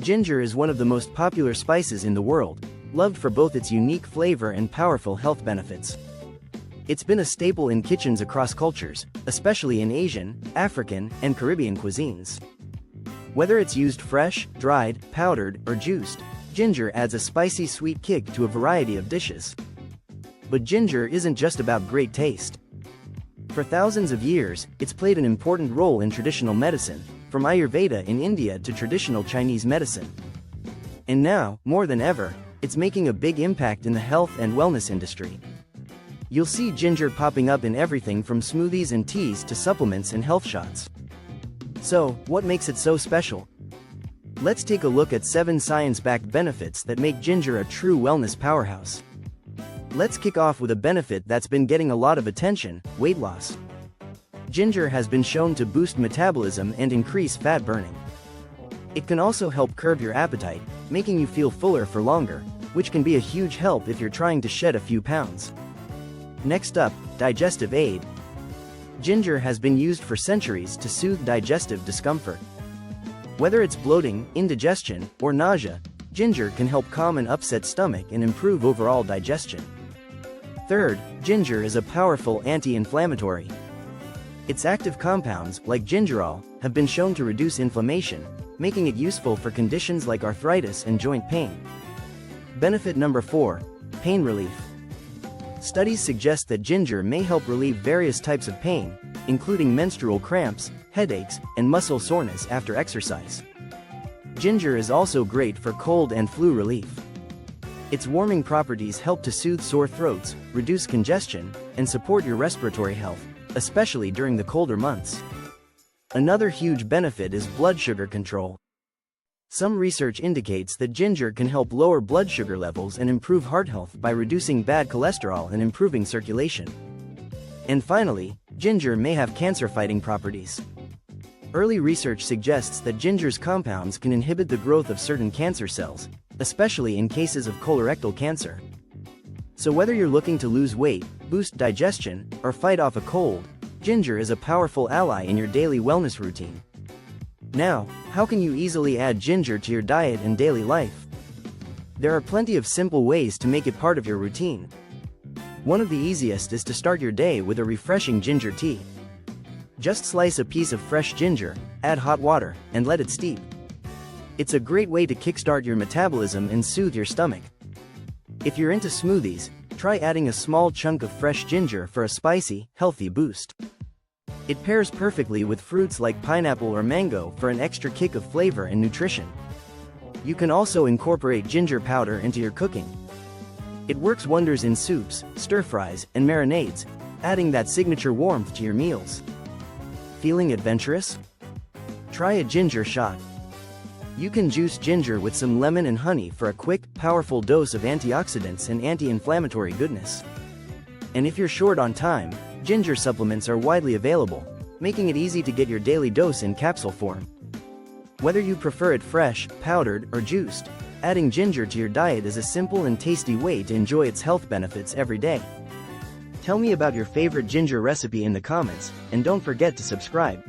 Ginger is one of the most popular spices in the world, loved for both its unique flavor and powerful health benefits. It's been a staple in kitchens across cultures, especially in Asian, African, and Caribbean cuisines. Whether it's used fresh, dried, powdered, or juiced, ginger adds a spicy sweet kick to a variety of dishes. But ginger isn't just about great taste. For thousands of years, it's played an important role in traditional medicine, from Ayurveda in India to traditional Chinese medicine. And now, more than ever, it's making a big impact in the health and wellness industry. You'll see ginger popping up in everything from smoothies and teas to supplements and health shots. So, what makes it so special? Let's take a look at 7 science-backed benefits that make ginger a true wellness powerhouse. Let's kick off with a benefit that's been getting a lot of attention: weight loss. Ginger has been shown to boost metabolism and increase fat burning. It can also help curb your appetite, making you feel fuller for longer, which can be a huge help if you're trying to shed a few pounds. Next up, digestive aid. Ginger has been used for centuries to soothe digestive discomfort. Whether it's bloating, indigestion, or nausea, ginger can help calm an upset stomach and improve overall digestion. Third, ginger is a powerful anti-inflammatory. Its active compounds, like gingerol, have been shown to reduce inflammation, making it useful for conditions like arthritis and joint pain. Benefit number 4, pain relief. Studies suggest that ginger may help relieve various types of pain, including menstrual cramps, headaches, and muscle soreness after exercise. Ginger is also great for cold and flu relief. Its warming properties help to soothe sore throats, reduce congestion, and support your respiratory health, especially during the colder months. Another huge benefit is blood sugar control. Some research indicates that ginger can help lower blood sugar levels and improve heart health by reducing bad cholesterol and improving circulation. And finally, ginger may have cancer-fighting properties. Early research suggests that ginger's compounds can inhibit the growth of certain cancer cells, especially in cases of colorectal cancer. So whether you're looking to lose weight, boost digestion, or fight off a cold, ginger is a powerful ally in your daily wellness routine. Now, how can you easily add ginger to your diet and daily life? There are plenty of simple ways to make it part of your routine. One of the easiest is to start your day with a refreshing ginger tea. Just slice a piece of fresh ginger, add hot water, and let it steep. It's a great way to kickstart your metabolism and soothe your stomach. If you're into smoothies, try adding a small chunk of fresh ginger for a spicy, healthy boost. It pairs perfectly with fruits like pineapple or mango for an extra kick of flavor and nutrition. You can also incorporate ginger powder into your cooking. It works wonders in soups, stir-fries, and marinades, adding that signature warmth to your meals. Feeling adventurous? Try a ginger shot. You can juice ginger with some lemon and honey for a quick, powerful dose of antioxidants and anti-inflammatory goodness. And if you're short on time, ginger supplements are widely available, making it easy to get your daily dose in capsule form. Whether you prefer it fresh, powdered, or juiced, adding ginger to your diet is a simple and tasty way to enjoy its health benefits every day. Tell me about your favorite ginger recipe in the comments, and don't forget to subscribe.